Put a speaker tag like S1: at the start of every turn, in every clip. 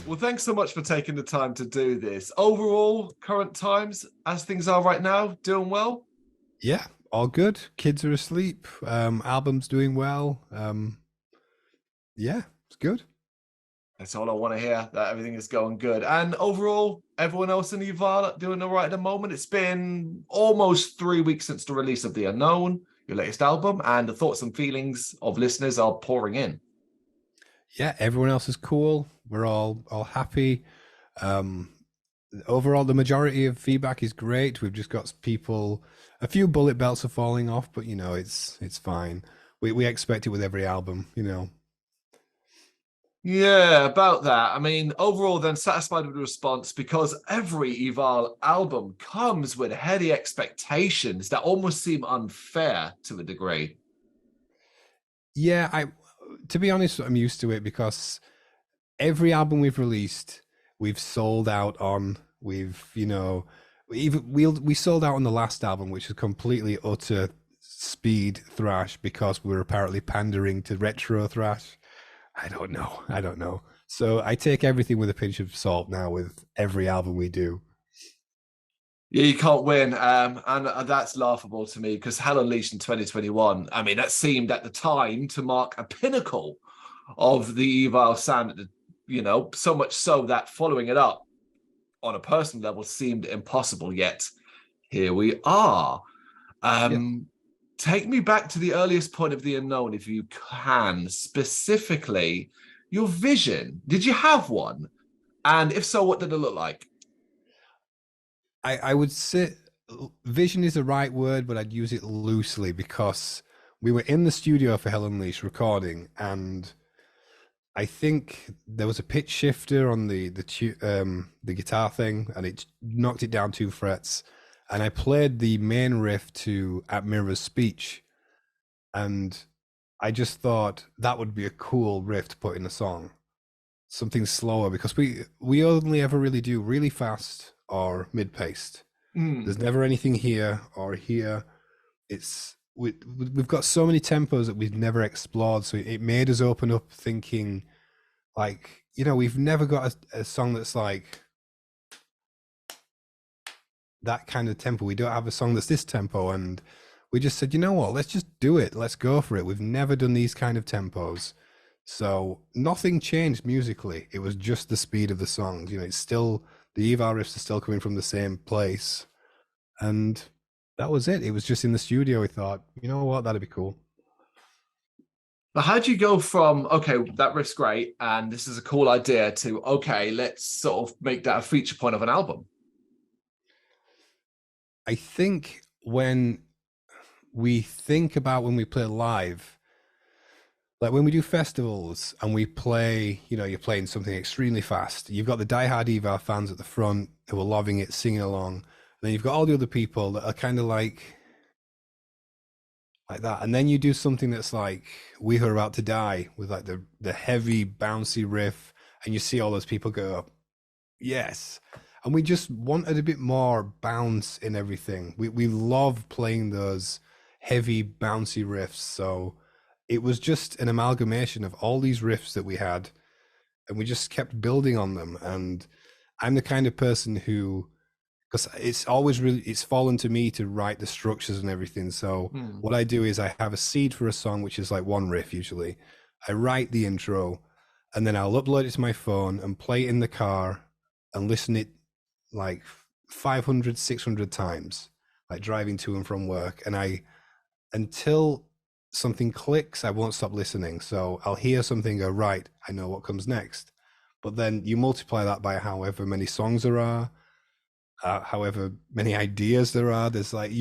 S1: Well, thanks so much for taking the time to do this. Overall, current times, as things are right now, doing well?
S2: Yeah, all good. Kids are asleep. Album's doing well. Yeah, it's good.
S1: That's all I want to hear, that everything is going good. And overall, everyone else in Evile doing all right at the moment. It's been almost 3 weeks since the release of The Unknown, your latest album, and the thoughts and feelings of listeners are pouring in.
S2: Yeah, everyone else is cool. We're all happy. Um, Overall, the majority of feedback is great. We've just got people, a few bullet belts are falling off, but it's fine. We expect it with every album.
S1: Yeah, about that. I mean, overall, then satisfied with the response because every Evile album comes with heady expectations that almost seem unfair to a degree.
S2: Yeah, to be honest, I'm used to it because every album we've released, we've sold out on. We sold out on the last album, which is completely utter speed thrash because we were apparently pandering to retro thrash. I don't know. So I take everything with a pinch of salt now with every album we do.
S1: Yeah, you can't win. And that's laughable to me because Hell Unleashed in 2021, I mean, that seemed at the time to mark a pinnacle of the Evile sound, so much so that following it up on a personal level seemed impossible, yet here we are.
S2: Yeah.
S1: Take me back to the earliest point of The Unknown, if you can, specifically your vision. Did you have one? And if so, what did it look like?
S2: I would say vision is the right word, but I'd use it loosely because we were in the studio for Hell Unleashed recording, and I think there was a pitch shifter on the guitar thing, and it knocked it down 2 frets. And I played the main riff to At Mirror's speech, and I just thought that would be a cool riff to put in a song, something slower because we only ever really do really fast or mid-paced. There's never anything here or here. We've got so many tempos that we've never explored, so it made us open up thinking like, we've never got a song that's like that kind of tempo. We don't have a song that's this tempo, and we just said, you know what, let's just do it. Let's go for it. We've never done these kind of tempos. So nothing changed musically. It was just the speed of the songs. It's still, the Evile riffs are still coming from the same place. And that was it. It was just in the studio. We thought, you know what, that'd be cool.
S1: But how do you go from, okay, that riff's great, and this is a cool idea, to, okay, let's sort of make that a feature point of an album?
S2: I think when we think about when we play live, like when we do festivals and we play, you're playing something extremely fast. You've got the diehard Evile fans at the front who are loving it, singing along. And then you've got all the other people that are kind of like that. And then you do something that's like We Who Are About to Die with like the heavy, bouncy riff. And you see all those people go, yes. And we just wanted a bit more bounce in everything. We love playing those heavy, bouncy riffs. So it was just an amalgamation of all these riffs that we had, and we just kept building on them. And I'm the kind of person who, because it's fallen to me to write the structures and everything. So what I do is I have a seed for a song, which is like one riff usually. I write the intro, and then I'll upload it to my phone and play it in the car and listen it like 500, 600 times, like driving to and from work. And until something clicks, I won't stop listening. So I'll hear something, go, right, I know what comes next. But then you multiply that by however many songs there are, however many ideas there are. There's like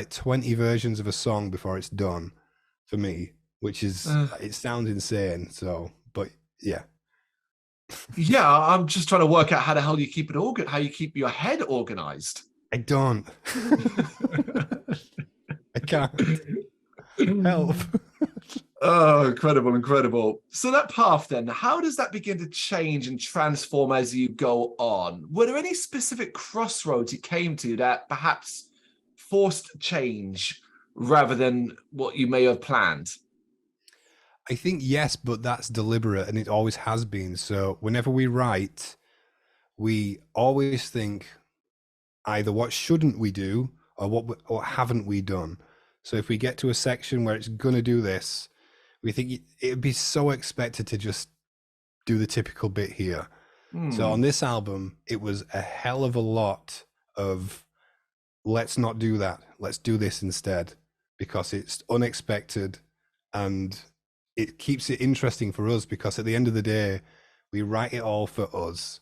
S2: 20 versions of a song before it's done for me, which is, it sounds insane. So, but yeah.
S1: Yeah, I'm just trying to work out how the hell you keep it how you keep your head organized.
S2: I don't. I can't help.
S1: Oh, incredible. So that path then, how does that begin to change and transform as you go on? Were there any specific crossroads you came to that perhaps forced change rather than what you may have planned?
S2: I think yes, but that's deliberate and it always has been. So whenever we write, we always think either what shouldn't we do or what haven't we done. So if we get to a section where it's going to do this, we think it'd be so expected to just do the typical bit here. So on
S1: Hmm.
S2: this album, it was a hell of a lot of let's not do that. Let's do this instead because it's unexpected and it keeps it interesting for us because at the end of the day, we write it all for us.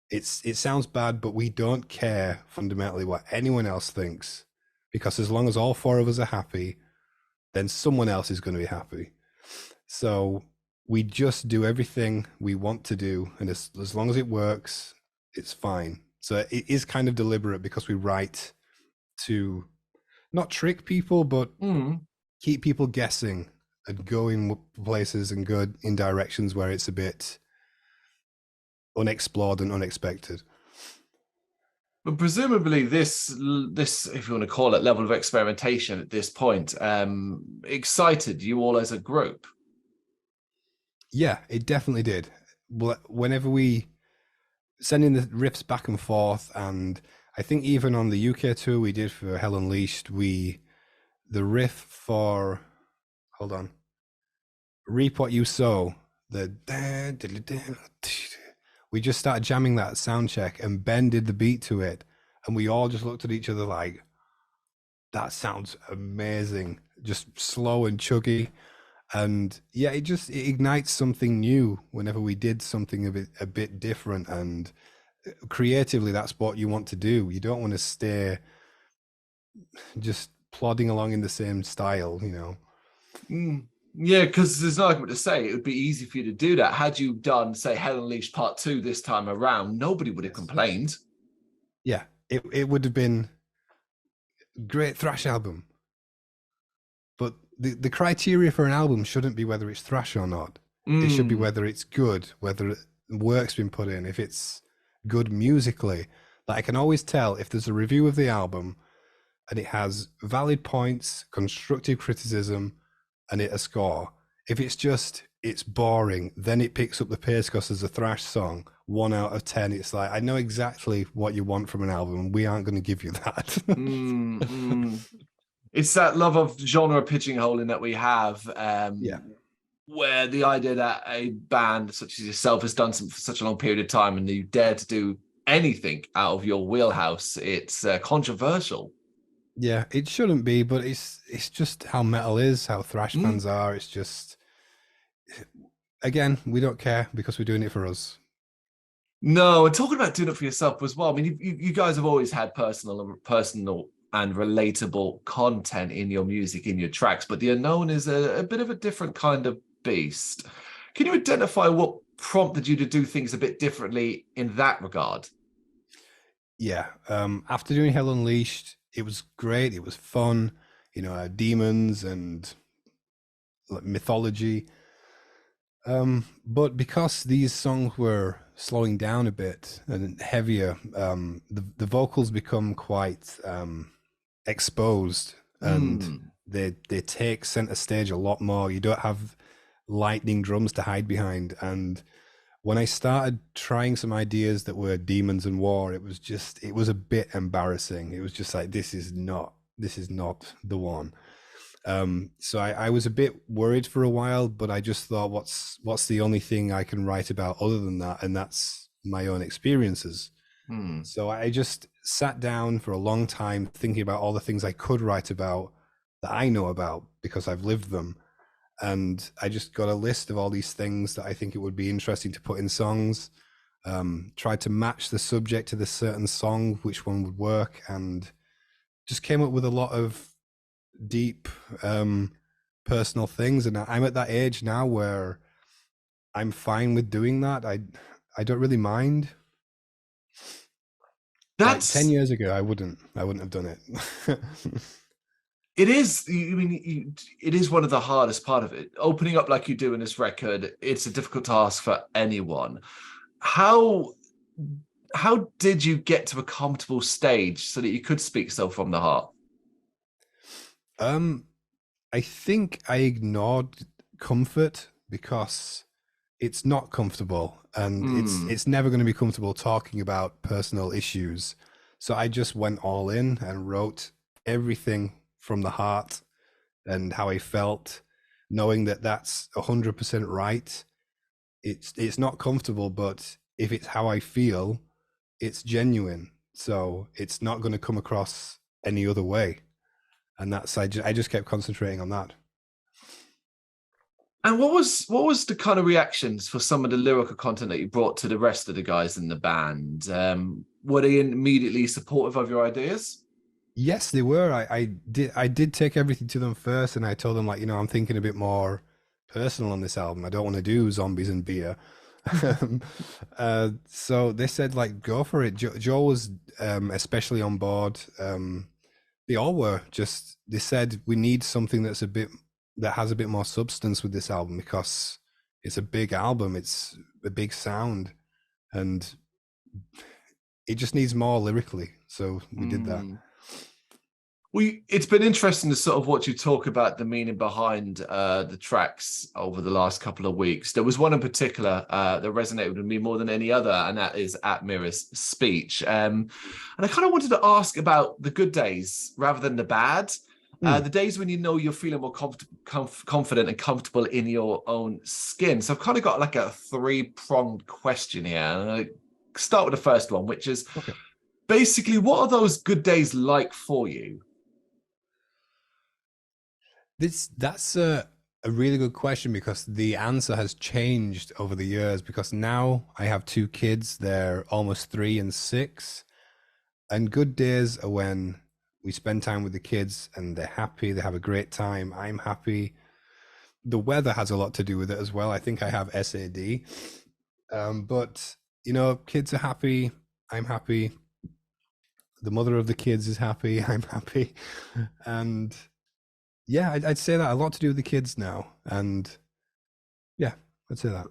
S2: It sounds bad, but we don't care fundamentally what anyone else thinks because as long as all four of us are happy, then someone else is going to be happy. So we just do everything we want to do, and as long as it works, it's fine. So it is kind of deliberate because we write to not trick people, but
S1: Hmm.
S2: keep people guessing and go in places and go in directions where it's a bit unexplored and unexpected.
S1: But presumably this, if you want to call it, level of experimentation at this point, excited you all as a group.
S2: Yeah, it definitely did. Whenever we sending the riffs back and forth, and I think even on the UK tour we did for Hell Unleashed, the riff for hold on, Reap What You Sow, the we just started jamming that sound check, and Ben did the beat to it, and we all just looked at each other like, that sounds amazing, just slow and chuggy. And yeah, it ignites something new whenever we did something a bit different, and creatively that's what you want to do. You don't want to stay just plodding along in the same style, you know.
S1: Mm. Yeah, because there's no argument to say it would be easy for you to do that. Had you done, say, Hell Unleashed Part 2 this time around, nobody would have
S2: Yes.
S1: complained.
S2: Yeah, it would have been great thrash album, but the criteria for an album shouldn't be whether it's thrash or not. It should be
S1: Mm.
S2: whether it's good, whether work's been put in, if it's good musically. Like I can always tell if there's a review of the album and it has valid points, constructive criticism, and it a score. If it's just it's boring, then it picks up the pace because there's a thrash song. 1 out of 10, it's like I know exactly what you want from an album. We aren't going to give you that.
S1: Mm. Mm. It's that love of genre pigeonholing that we have,
S2: Yeah,
S1: where the idea that a band such as yourself has done something for such a long period of time and you dare to do anything out of your wheelhouse, it's controversial.
S2: yeah, it shouldn't be, but it's just how metal is, how thrash
S1: Mm.
S2: fans are. It's just again, we don't care because we're doing it for us.
S1: No, and talking about doing it for yourself as well. I mean, you guys have always had personal and relatable content in your music, in your tracks, but the Unknown is a bit of a different kind of beast. Can you identify what prompted you to do things a bit differently in that regard?
S2: Yeah. After doing Hell Unleashed, it was great. It was fun. You know, demons and like, mythology. But because these songs were slowing down a bit and heavier, the vocals become quite exposed, and
S1: Hmm.
S2: they take center stage a lot more. You don't have lightning drums to hide behind. And when I started trying some ideas that were demons and war, it was a bit embarrassing. It was just like this is not the one. So I was a bit worried for a while, but I just thought, what's the only thing I can write about other than that, and that's my own experiences.
S1: Hmm.
S2: So I just sat down for a long time thinking about all the things I could write about that I know about because I've lived them. And I just got a list of all these things that I think it would be interesting to put in songs. Tried to match the subject to the certain song, which one would work, and just came up with a lot of deep personal things. And I'm at that age now where I'm fine with doing that. I don't really mind. Like 10
S1: That's
S2: years ago, I wouldn't have done it.
S1: it is. I mean, it is one of the hardest part of it. Opening up like you do in this record, it's a difficult task for anyone. How how did you get to a comfortable stage so that you could speak so from the heart?
S2: um I think I ignored comfort because it's not comfortable, and
S1: Mm.
S2: it's never going to be comfortable talking about personal issues. So I just went all in and wrote everything from the heart and how I felt, knowing that that's 100% right. It's not comfortable, but if it's how I feel, it's genuine. So it's not going to come across any other way. And that's I just kept concentrating on that.
S1: And what was the kind of reactions for some of the lyrical content that you brought to the rest of the guys in the band? Were they immediately supportive of your ideas?
S2: Yes, they were. I did take everything to them first, and I told them, like, I'm thinking a bit more personal on this album. I don't want to do zombies and beer. So they said, like, go for it. Joe was especially on board. They all were. Just they said we need something that has a bit more substance with this album because it's a big album. It's a big sound, and it just needs more lyrically. So we did that.
S1: It's been interesting to sort of watch you talk about the meaning behind the tracks over the last couple of weeks. There was one in particular that resonated with me more than any other, and that is At Mirror's speech. And I kind of wanted to ask about the good days rather than the bad. The days when you're feeling more confident and comfortable in your own skin. So I've kind of got like a three-pronged question here. And I start with the first one, which is basically, what are those good days like for you?
S2: That's a really good question because the answer has changed over the years because now I have two kids. They're almost 3 and 6. And good days are when we spend time with the kids and they're happy, they have a great time. I'm happy. The weather has a lot to do with it as well. I think I have SAD. But, kids are happy. I'm happy. The mother of the kids is happy. I'm happy. And yeah, I'd say that a lot to do with the kids now. And yeah, I'd say that.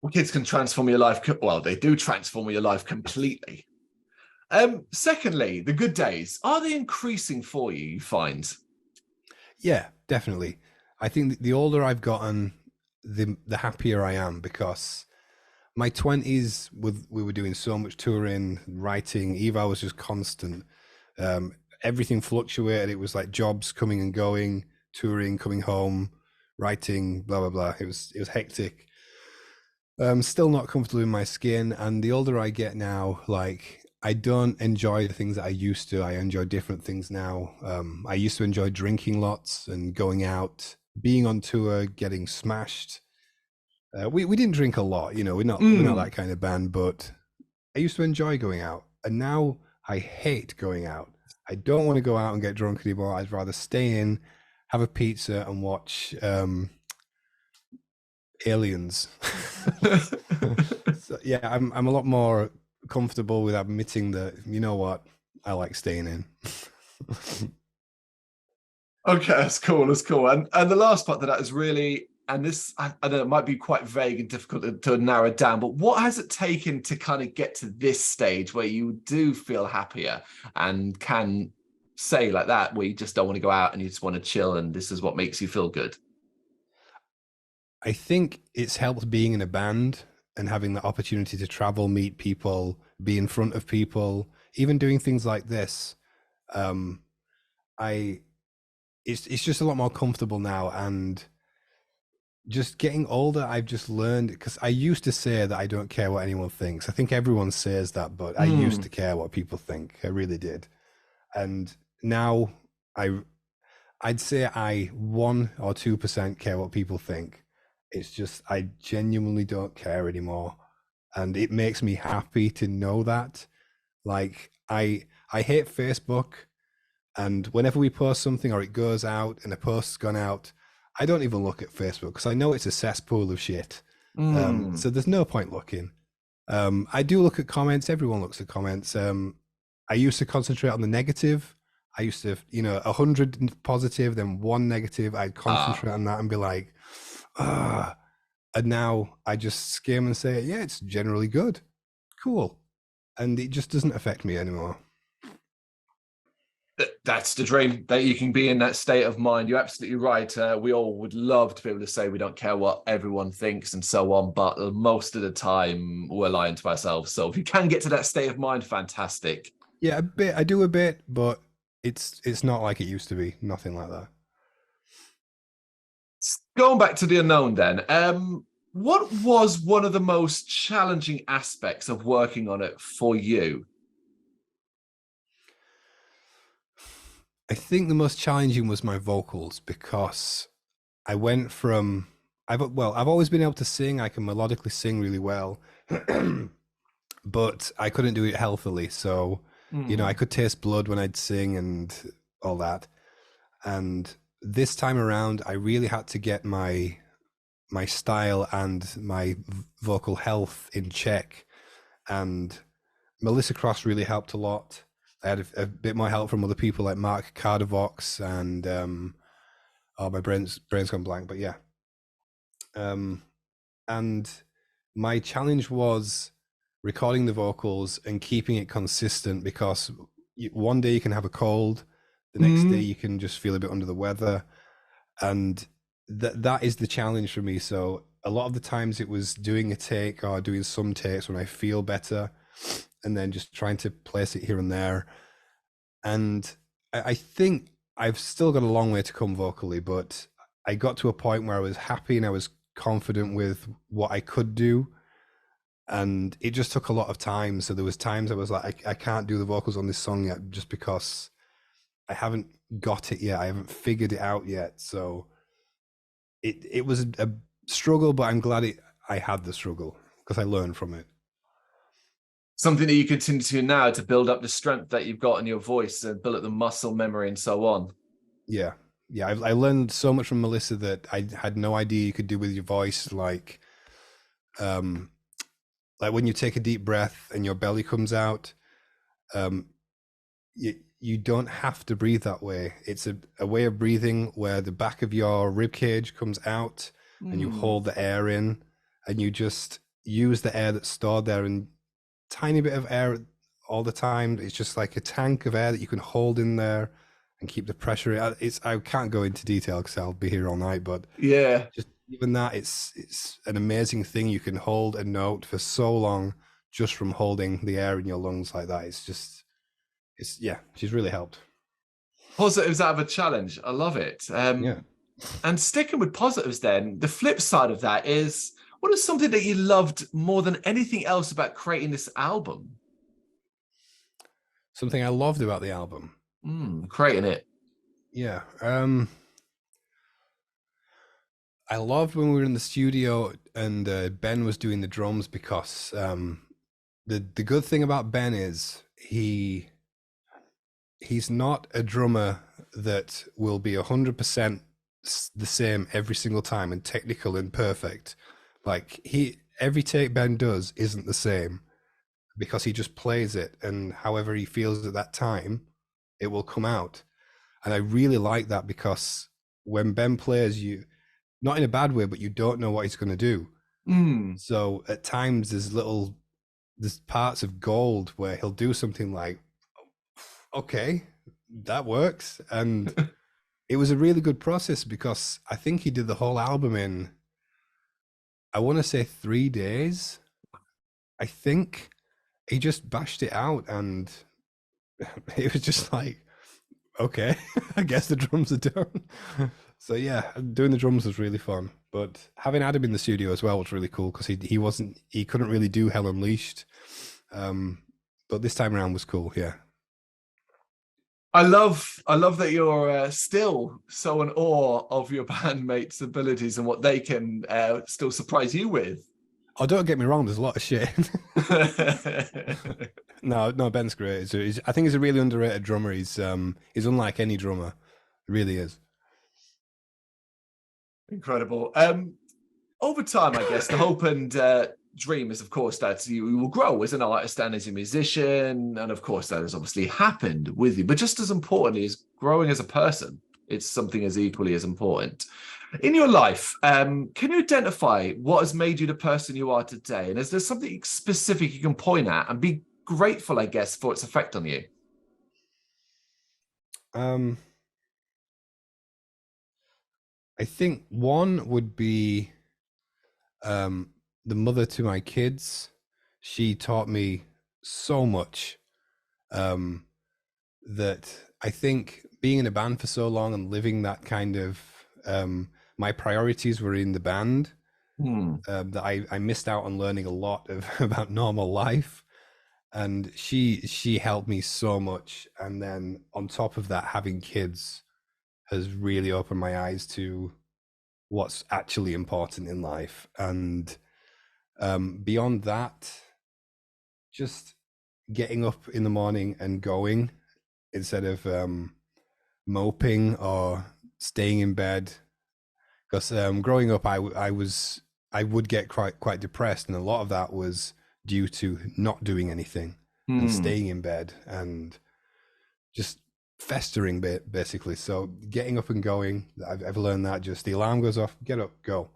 S1: Well, kids can transform your life. Well, they do transform your life completely. Secondly, the good days, are they increasing for you, you find?
S2: Yeah, definitely. I think the older I've gotten, the happier I am because my 20s, we were doing so much touring, writing. Evile was just constant. Everything fluctuated. It was like jobs coming and going, touring, coming home, writing, blah blah blah. It was hectic. Still not comfortable in my skin, and the older I get now, like, I don't enjoy the things that I used to. I enjoy different things now. I used to enjoy drinking lots and going out, being on tour, getting smashed. We didn't drink a lot, we're not that kind of band, but I used to enjoy going out, and now I hate going out. I don't want to go out and get drunk anymore. I'd rather stay in, have a pizza, and watch Aliens. So, yeah, I'm a lot more comfortable with admitting that, you know what, I like staying in.
S1: Okay, that's cool. That's cool. And the last part of that is really, and this, I know it might be quite vague and difficult to narrow down, but what has it taken to kind of get to this stage where you do feel happier and can say like that, where you just don't want to go out and you just want to chill and this is what makes you feel good?
S2: I think it's helped being in a band and having the opportunity to travel, meet people, be in front of people, even doing things like this. It's just a lot more comfortable now, and just getting older, I've just learned, because I used to say that I don't care what anyone thinks. I think everyone says that, but I used to care what people think. I really did. And now I'd say I 1 or 2% care what people think. It's just I genuinely don't care anymore. And it makes me happy to know that. Like, I hate Facebook, and whenever we post something or it goes out and a post's gone out, I don't even look at Facebook because I know it's a cesspool of shit. So there's no point looking. I do look at comments. Everyone looks at comments. I used to concentrate on the negative. I used to, 100 positive, then 1 negative. I'd concentrate on that and be like, ah. And now I just skim and say, yeah, it's generally good. Cool. And it just doesn't affect me anymore.
S1: That's the dream, that you can be in that state of mind. You're absolutely right. We all would love to be able to say we don't care what everyone thinks and so on, but most of the time we're lying to ourselves. So if you can get to that state of mind, fantastic.
S2: Yeah, a bit. I do a bit, but it's not like it used to be. Nothing like that.
S1: Going back to the unknown then, what was one of the most challenging aspects of working on it for you?
S2: I think the most challenging was my vocals, because I went from I've always been able to sing. I can melodically sing really well, but I couldn't do it healthily. So, I could taste blood when I'd sing and all that. And this time around, I really had to get my style and my vocal health in check. And Melissa Cross really helped a lot. I had a bit more help from other people like Mark Cardavox and my brain's gone blank, but yeah. And my challenge was recording the vocals and keeping it consistent, because one day you can have a cold, the next day you can just feel a bit under the weather, and that is the challenge for me. So a lot of the times it was doing a take or doing some takes when I feel better, and then just trying to place it here and there. And I think I've still got a long way to come vocally, but I got to a point where I was happy and I was confident with what I could do. And it just took a lot of time. So there was times I was like, I can't do the vocals on this song yet, just because I haven't got it yet. I haven't figured it out yet. So it was a struggle, but I'm glad I had the struggle, because I learned from it.
S1: Something that you continue to now to build up the strength that you've got in your voice and build up the muscle memory and so on.
S2: Yeah. I learned so much from Melissa that I had no idea you could do with your voice. Like when you take a deep breath and your belly comes out, you don't have to breathe that way. It's a way of breathing where the back of your rib cage comes out and you hold the air in, and you just use the air that's stored there, and tiny bit of air all the time. It's just like a tank of air that you can hold in there and keep the pressure. I can't go into detail because I'll be here all night, but
S1: yeah,
S2: just even that, it's an amazing thing. You can hold a note for so long just from holding the air in your lungs like that. She's really helped.
S1: Positives out of a challenge. I love it.
S2: Yeah.
S1: And sticking with positives then, the flip side of that is, what is something that you loved more than anything else about creating this album?
S2: Something I loved about the album?
S1: Creating it.
S2: Yeah. I loved when we were in the studio and Ben was doing the drums, because the good thing about Ben is he's not a drummer that will be 100% the same every single time and technical and perfect. Like every take Ben does isn't the same, because he just plays it, and however he feels at that time, it will come out. And I really like that, because when Ben plays, you, not in a bad way, but you don't know what he's going to do. So at times there's parts of gold where he'll do something like, okay, that works. And it was a really good process, because I think he did the whole album in, I want to say 3 days. I think he just bashed it out, and it was just like, okay, I guess the drums are done. So yeah, doing the drums was really fun. But having Adam in the studio as well was really cool, because he couldn't really do Hell Unleashed. But this time around was cool, yeah.
S1: I love that you're still so in awe of your bandmates' abilities and what they can still surprise you with.
S2: Oh, don't get me wrong, there's a lot of shit. No, Ben's great. I think he's a really underrated drummer. He's unlike any drummer. He really is.
S1: Incredible. Over time, I guess the hope and dream is, of course, that you will grow as an artist and as a musician, and of course that has obviously happened with you. But just as importantly is growing as a person. It's something as equally as important. In your life, can you identify what has made you the person you are today? And is there something specific you can point at and be grateful, I guess, for its effect on you?
S2: Um, I think one would be um, the mother to my kids. She taught me so much um, that I think being in a band for so long and living that kind of my priorities were in the band.
S1: Hmm.
S2: That I missed out on learning a lot of about normal life, and she helped me so much. And then on top of that, having kids has really opened my eyes to what's actually important in life. And beyond that, just getting up in the morning and going instead of moping or staying in bed. Because growing up, I would get quite depressed, and a lot of that was due to not doing anything and
S1: Hmm.
S2: staying in bed and just festering basically. So getting up and going, I've learned that just the alarm goes off, get up, go,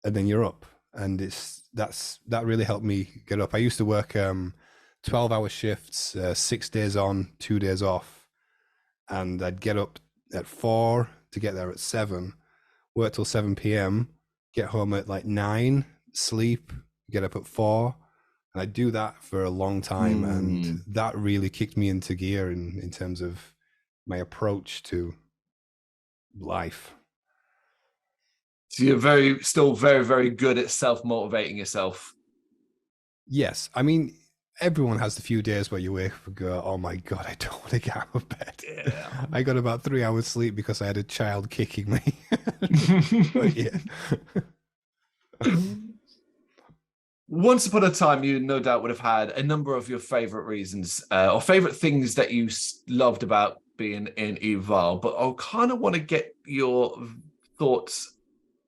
S2: and then you're up. And that really helped me get up. I used to work 12-hour shifts, 6 days on, 2 days off, and I'd get up at 4 to get there at 7, work till 7 p.m., get home at like 9, sleep, get up at 4. And I do that for a long time. And
S1: Hmm.
S2: that really kicked me into gear in terms of my approach to life.
S1: So you're still very, very good at self-motivating yourself.
S2: Yes. I mean, everyone has the few days where you wake up and go, oh my God, I don't want to get out of bed.
S1: Yeah.
S2: I got about 3 hours sleep because I had a child kicking me. But yeah.
S1: Once upon a time, you no doubt would have had a number of your favorite reasons or favorite things that you loved about being in Evile, but I kind of want to get your thoughts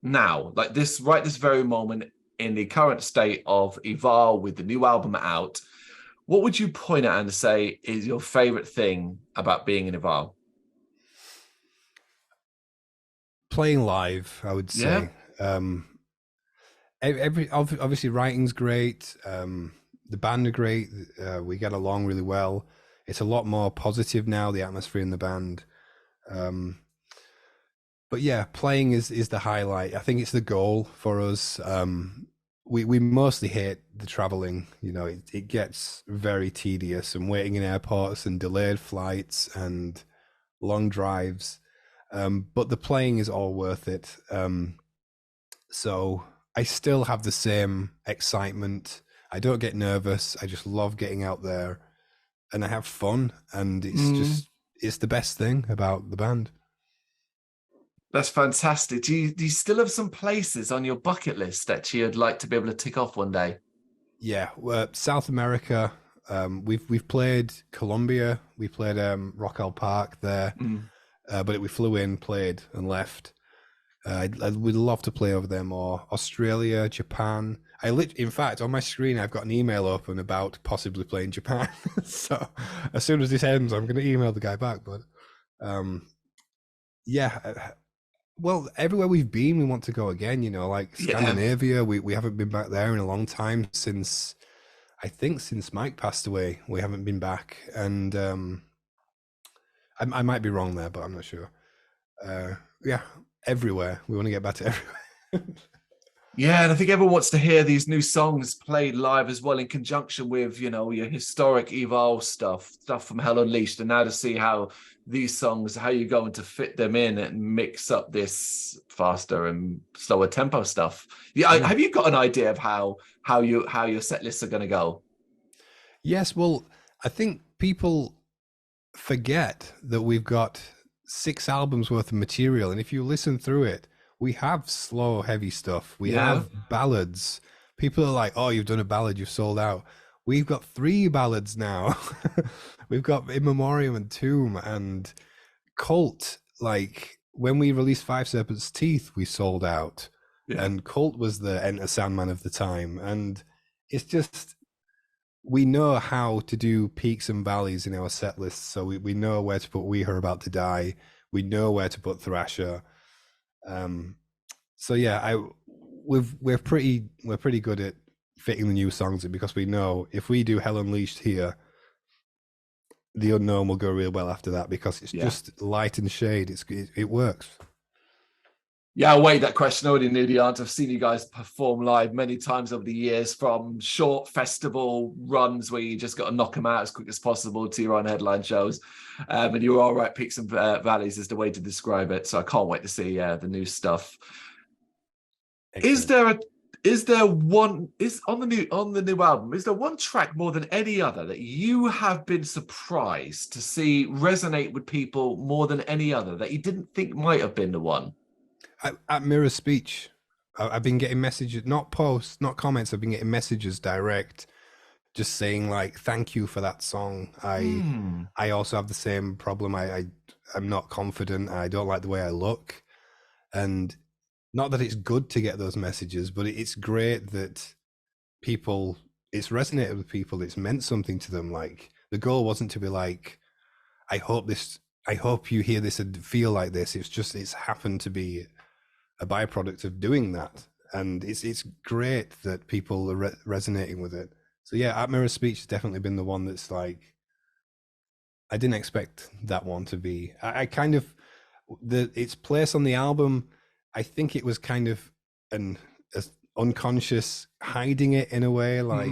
S1: now, like this, right this very moment in the current state of Evile with the new album out. What would you point at and say is your favorite thing about being in Evile?
S2: Playing live, I would
S1: Yeah.
S2: say. Obviously writing's great. The band are great. We get along really well. It's a lot more positive now, the atmosphere in the band. Um, but yeah, playing is the highlight. I think it's the goal for us. We mostly hate the traveling. You know, it gets very tedious and waiting in airports and delayed flights and long drives. But the playing is all worth it. So I still have the same excitement. I don't get nervous. I just love getting out there and I have fun. And
S1: Mm,
S2: it's the best thing about the band.
S1: that's fantastic. Do you still have some places on your bucket list that you'd like to be able to tick off one day?
S2: Yeah, South America. We've played Colombia. We played Rock Al Park there,
S1: Mm.
S2: but we flew in, played, and left. I would love to play over there more. Australia, Japan. In fact, on my screen, I've got an email open about possibly playing Japan. So as soon as this ends, I'm going to email the guy back. But um, yeah, well, everywhere we've been, we want to go again. You know, like
S1: Yeah.
S2: Scandinavia, we haven't been back there in a long time since I think since Mike passed away. We haven't been back, and I might be wrong there, but I'm not sure. Yeah, everywhere. We want to get back to everywhere.
S1: Yeah, and I think everyone wants to hear these new songs played live as well in conjunction with, your historic Evolve stuff from Hell Unleashed, and now to see how these songs, how you're going to fit them in and mix up this faster and slower tempo stuff. Yeah,
S2: Mm.
S1: have you got an idea of how your set lists are going to go?
S2: Yes, well, I think people forget that we've got 6 albums worth of material, and if you listen through it, we have slow, heavy stuff. We
S1: Yeah.
S2: have ballads. People are like, "Oh, you've done a ballad, you've sold out." We've got 3 ballads now. We've got In Memoriam and Tomb and Cult. Like when we released Five Serpents' Teeth, we sold out,
S1: Yeah.
S2: and Cult was the Enter Sandman of the time, and it's just we know how to do peaks and valleys in our set list. So we know where to put We Are About to Die. We know where to put Thrasher. Um, so yeah, we're pretty good at fitting the new songs in because we know if we do Hell Unleashed here, The Unknown will go real well after that because it's
S1: Yeah.
S2: just light and shade. It works.
S1: Yeah, I weighed that question. I already knew the answer. I've seen you guys perform live many times over the years, from short festival runs where you just got to knock them out as quick as possible to your own headline shows. And you were all right, peaks and valleys is the way to describe it. So I can't wait to see the new stuff.
S2: Excellent.
S1: Is there one on the new album, is there one track more than any other that you have been surprised to see resonate with people more than any other that you didn't think might have been the one?
S2: At Mirror Speech, I've been getting messages, not posts, not comments. I've been getting messages direct, just saying like, "Thank you for that song." I also have the same problem. I'm not confident. I don't like the way I look, and not that it's good to get those messages, but it's great that it's resonated with people. It's meant something to them. Like, the goal wasn't to be like, I hope you hear this and feel like this. It's happened to be a byproduct of doing that, and it's great that people are resonating with it. So yeah, At Mirror Speech has definitely been the one that's like, I didn't expect that one to be. I kind of, its place on the album, I think it was kind of an unconscious hiding it in a way. Like,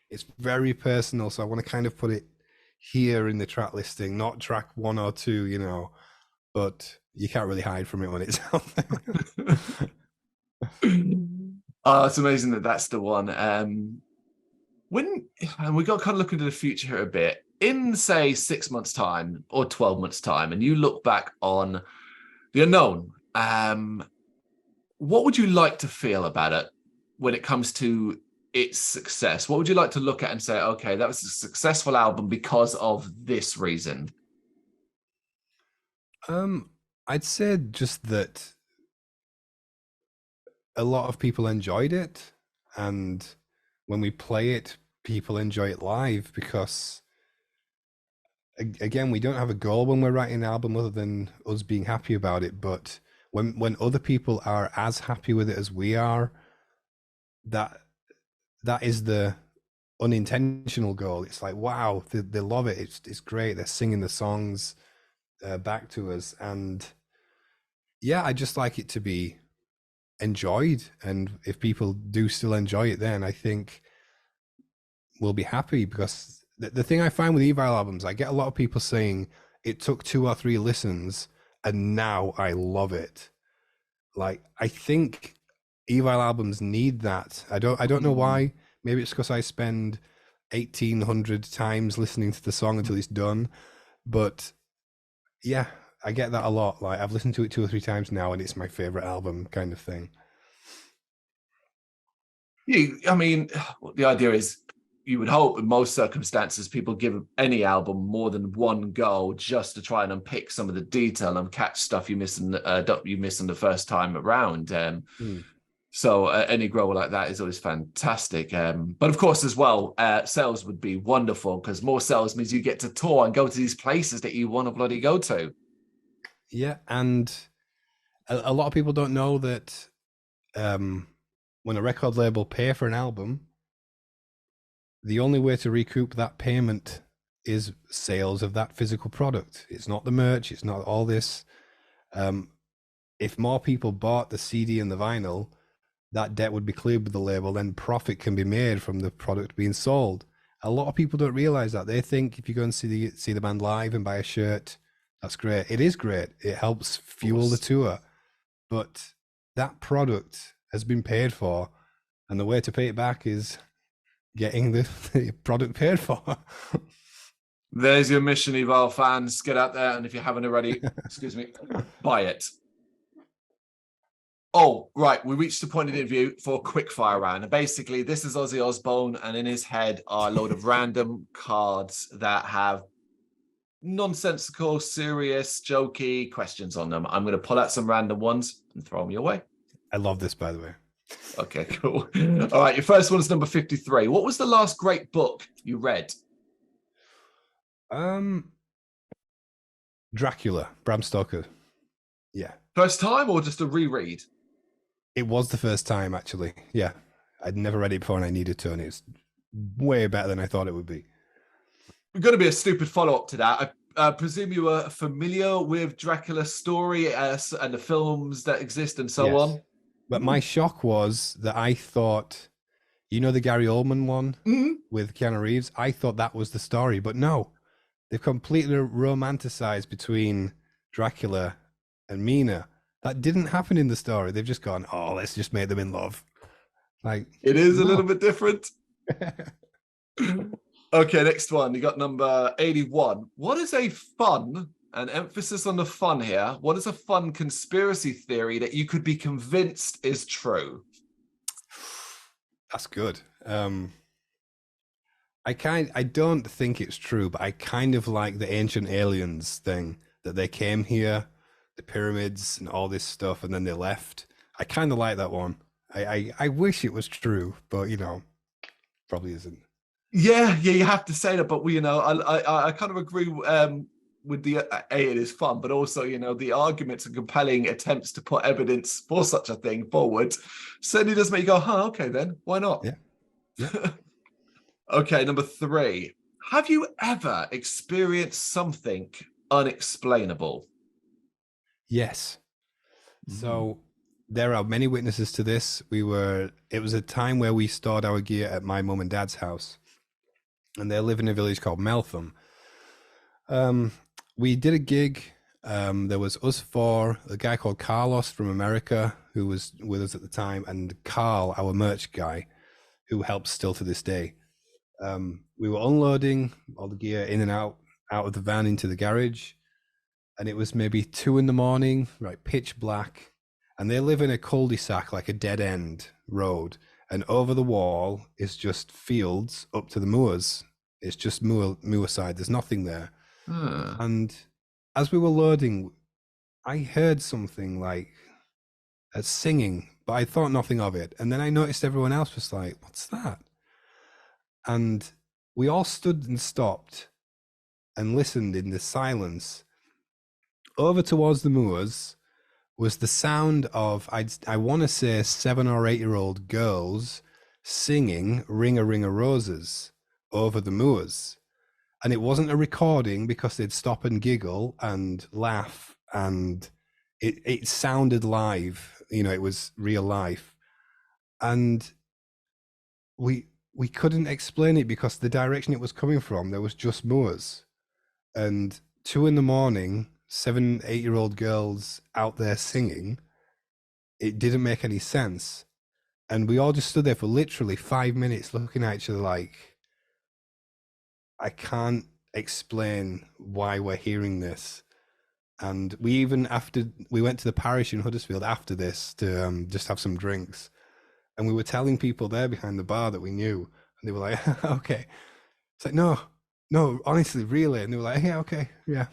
S2: it's very personal, so I want to kind of put it here in the track listing, not track 1 or 2, you know, but you can't really hide from it when it's out there.
S1: Oh, it's amazing that that's the one. And we got to kind of look into the future here a bit. In, say, 6 months' time or 12 months' time, and you look back on The Unknown, what would you like to feel about it when it comes to its success? What would you like to look at and say, okay, that was a successful album because of this reason?
S2: I'd say just that a lot of people enjoyed it, and when we play it, people enjoy it live, because again, we don't have a goal when we're writing an album other than us being happy about it. But when other people are as happy with it as we are, that is the unintentional goal. It's like, wow, they love it. It's great. They're singing the songs back to us, and yeah, I just like it to be enjoyed. And if people do still enjoy it, then I think we'll be happy, because the thing I find with Evile albums, I get a lot of people saying it took 2 or 3 listens and now I love it. Like, I think Evile albums need that. I don't know why. Maybe it's because I spend 1,800 times listening to the song until it's done. But yeah, I get that a lot. Like, I've listened to it 2 or 3 times now and it's my favorite album, kind of thing.
S1: Yeah, I mean, the idea is, you would hope in most circumstances people give any album more than one go just to try and unpick some of the detail and catch stuff you miss on the first time around. So any grower like that is always fantastic. But of course, as well, sales would be wonderful, because more sales means you get to tour and go to these places that you want to bloody go to.
S2: Yeah, and a lot of people don't know that when a record label pay for an album, the only way to recoup that payment is sales of that physical product. It's not the merch. It's not all this. If more people bought the CD and the vinyl, that debt would be cleared with the label. Then profit can be made from the product being sold. A lot of people don't realize that. They think if you go and see the band live and buy a shirt, that's great. It is great. It helps fuel the tour. But that product has been paid for, and the way to pay it back is getting the product paid for.
S1: There's your mission, Evile fans. Get out there, and if you haven't already, excuse me, buy it. Oh, right. We reached the point of the interview for a quick fire round. And basically, this is Ozzy Osbourne, and in his head are a load of random cards that have nonsensical, serious, jokey questions on them. I'm going to pull out some random ones and throw them your way.
S2: I love this, by the way.
S1: Okay, cool. All right, your first one is number 53. What was the last great book you read?
S2: Dracula, Bram Stoker. Yeah.
S1: First time or just a reread?
S2: It was the first time, actually. Yeah. I'd never read it before and I needed to, and it's way better than I thought it would be.
S1: going to be a stupid follow-up to that. I presume you were familiar with Dracula's story and the films that exist and so
S2: Yes.
S1: on.
S2: But my shock was that I thought, you know, the Gary Oldman one
S1: Mm.
S2: with Keanu Reeves? I thought that was the story, but no. They've completely romanticized between Dracula and Mina. That didn't happen in the story. They've just gone, oh, let's just make them in love. Like,
S1: It is a
S2: no.
S1: little bit different. Okay, next one. You got number 81. What is a fun, and emphasis on the fun here, what is a fun conspiracy theory that you could be convinced is true?
S2: That's good. I don't think it's true, but I kind of like the ancient aliens thing, that they came here, the pyramids and all this stuff, and then they left. I kind of like that one. I wish it was true, but you know, probably isn't.
S1: Yeah, you have to say that, but I kind of agree with the it is fun, but also the arguments and compelling attempts to put evidence for such a thing forward certainly does make you go, huh, okay then, why not?
S2: Yeah. Yeah.
S1: Okay, number 3. Have you ever experienced something unexplainable?
S2: Yes. So there are many witnesses to this. It was a time where we stored our gear at my mum and dad's house, and they live in a village called Meltham. We did a gig. There was us four, a guy called Carlos from America who was with us at the time, and Carl, our merch guy, who helps still to this day. We were unloading all the gear in and out of the van into the garage, and it was maybe 2 a.m, right, pitch black, and they live in a cul-de-sac, like a dead end road, and over the wall is just fields up to the moors. It's just moor side. There's nothing there. And as we were loading, I heard something like a singing, but I thought nothing of it. And then I noticed everyone else was like, what's that? And we all stood and stopped and listened in the silence. Over towards the moors was the sound of, I want to say 7 or 8-year-old girls singing Ring a Ring a Roses over the moors. And it wasn't a recording, because they'd stop and giggle and laugh, and it sounded live, it was real life. And we couldn't explain it, because the direction it was coming from, there was just moors. And 2 a.m, 7, 8-year-old girls out there singing, it didn't make any sense. And we all just stood there for literally 5 minutes looking at each other like, I can't explain why we're hearing this. And we went to the parish in Huddersfield after this to just have some drinks, and we were telling people there behind the bar that we knew, and they were like, okay. It's like, no, honestly, really. And they were like, yeah, okay, yeah.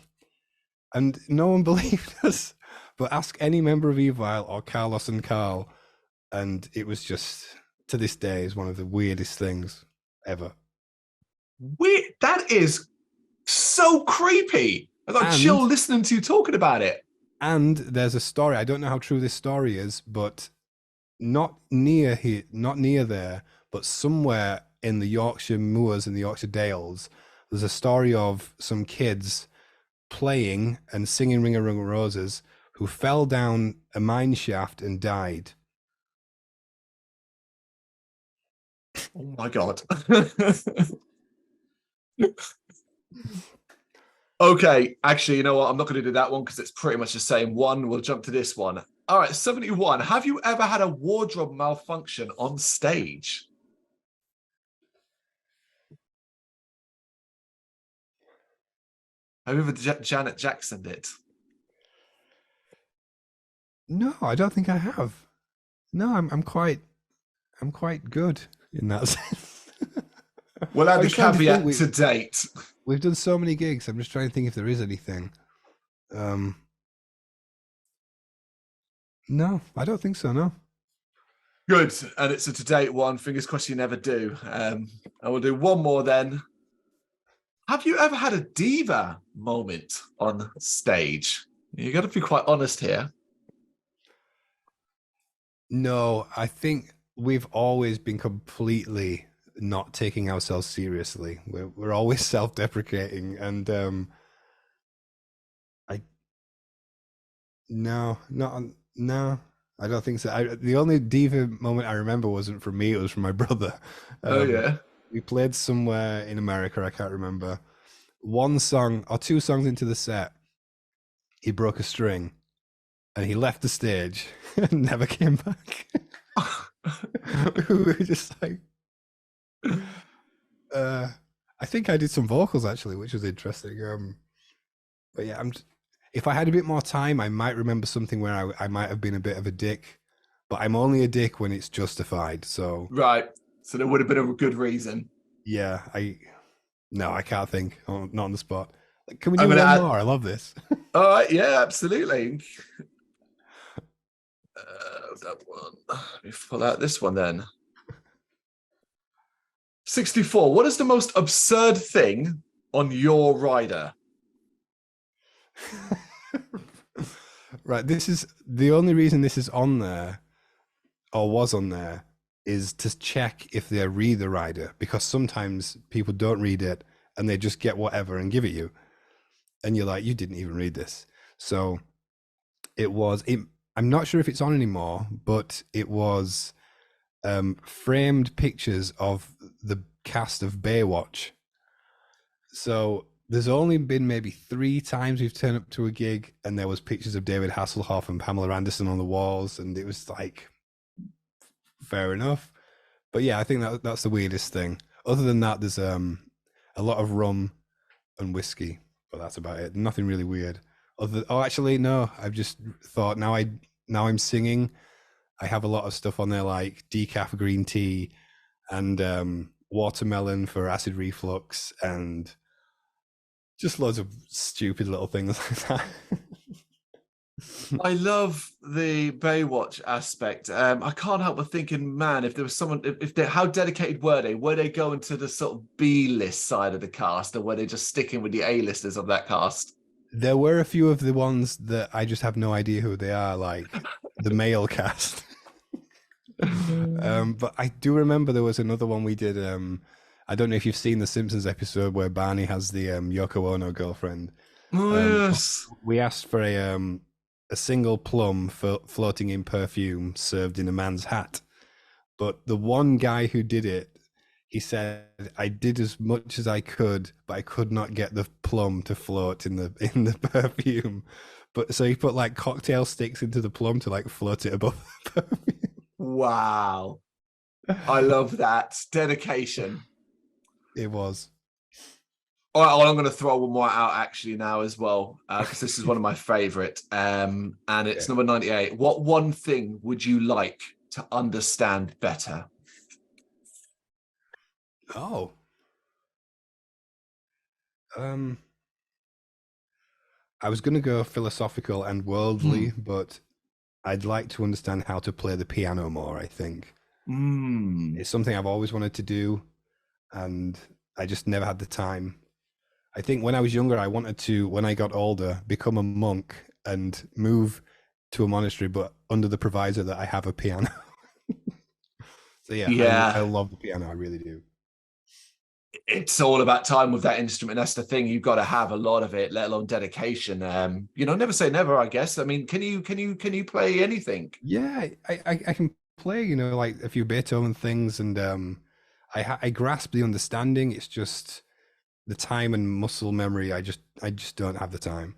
S2: And no one believed us. But ask any member of Evile or Carlos and Carl, and it was just, to this day, is one of the weirdest things ever.
S1: That is so creepy. I got chill listening to you talking about it.
S2: And there's a story. I don't know how true this story is, but not near here, not near there, but somewhere in the Yorkshire moors and the Yorkshire Dales, there's a story of some kids playing and singing Ring a Ring a Roses who fell down a mine shaft and died.
S1: Oh my God. Okay, actually, you know what? I'm not going to do that one because it's pretty much the same one. We'll jump to this one. All right, 71. Have you ever had a wardrobe malfunction on stage? Have you ever Janet Jacksoned it?
S2: No, I don't think I have. No, I'm quite good in that sense.
S1: We'll add the caveat to date.
S2: We've done so many gigs. I'm just trying to think if there is anything. No, I don't think so. No.
S1: Good, and it's a to-date one. Fingers crossed you never do. I will do one more then. Have you ever had a diva moment on stage? You got to be quite honest here.
S2: No, I think we've always been completely not taking ourselves seriously. We're always self-deprecating, and I no, no, I don't think so. The only diva moment I remember wasn't from me; it was from my brother.
S1: Oh yeah.
S2: We played somewhere in America. I can't remember. One song or two songs into the set, he broke a string, and he left the stage and never came back. We were just like, I think I did some vocals actually, which was interesting. But yeah, if I had a bit more time, I might remember something where I might have been a bit of a dick. But I'm only a dick when it's justified. So
S1: right. So there would have been a good reason.
S2: Yeah, I can't think. Oh, not on the spot. Like, can we do one more? I love this.
S1: All right. Yeah, absolutely. That one. Let me pull out this one then. 64. What is the most absurd thing on your rider?
S2: Right. This is the only reason this is on there, or was on there, is to check if they read the rider, because sometimes people don't read it and they just get whatever and give it you. And you're like, you didn't even read this. So I'm not sure if it's on anymore, but it was framed pictures of the cast of Baywatch. So there's only been maybe 3 times we've turned up to a gig and there was pictures of David Hasselhoff and Pamela Anderson on the walls, and it was like, fair enough. But yeah, I think that's the weirdest thing. Other than that, there's a lot of rum and whiskey, but that's about it. Nothing really weird. Actually, no. I've just thought now I'm singing. I have a lot of stuff on there like decaf green tea and watermelon for acid reflux and just loads of stupid little things like that.
S1: I love the Baywatch aspect. I can't help but thinking, man, if there was someone, how dedicated were they? Were they going to the sort of B-list side of the cast, or were they just sticking with the A-listers of that cast?
S2: There were a few of the ones that I just have no idea who they are, like the male cast. But I do remember there was another one we did. I don't know if you've seen the Simpsons episode where Barney has the Yoko Ono girlfriend.
S1: Oh, yes.
S2: We asked for a single plum floating in perfume served in a man's hat. But the one guy who did it, he said, I did as much as I could, but I could not get the plum to float in the perfume. But so he put like cocktail sticks into the plum to like float it above the perfume.
S1: Wow. I love that. Dedication.
S2: It was.
S1: All right, well, I'm going to throw one more out actually now as well, because this is one of my favorite. And it's number 98. What one thing would you like to understand better?
S2: Oh. I was going to go philosophical and worldly, but I'd like to understand how to play the piano more, I think. It's something I've always wanted to do, and I just never had the time. I think when I was younger, I wanted to, when I got older, become a monk and move to a monastery, but under the proviso that I have a piano. So yeah. I love the piano. I really do.
S1: It's all about time with that instrument. That's the thing. You've got to have a lot of it, let alone dedication. Never say never, I guess. I mean, can you play anything? Yeah,
S2: I can play, like a few Beethoven things, and I grasp the understanding. It's just the time and muscle memory. I just don't have the time.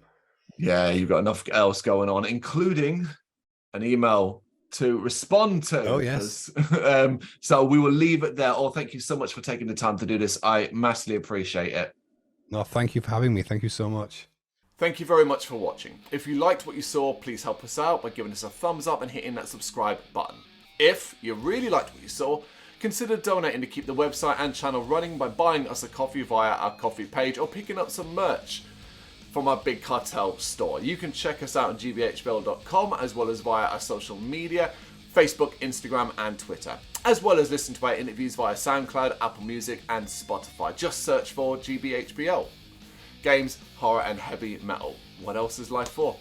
S1: Yeah, you've got enough else going on, including an email to respond to.
S2: Oh yes.
S1: So we will leave it there. Oh, thank you so much for taking the time to do this. I massively appreciate it.
S2: No, thank you for having me. Thank you so much.
S1: Thank you very much for watching. If you liked what you saw, please help us out by giving us a thumbs up and hitting that subscribe button. If you really liked what you saw, consider donating to keep the website and channel running by buying us a coffee via our coffee page or picking up some merch from our Big Cartel store. You can check us out on gbhbl.com as well as via our social media, Facebook, Instagram and Twitter, as well as listen to our interviews via SoundCloud, Apple Music and Spotify. Just search for GBHBL. Games, horror and heavy metal. What else is life for?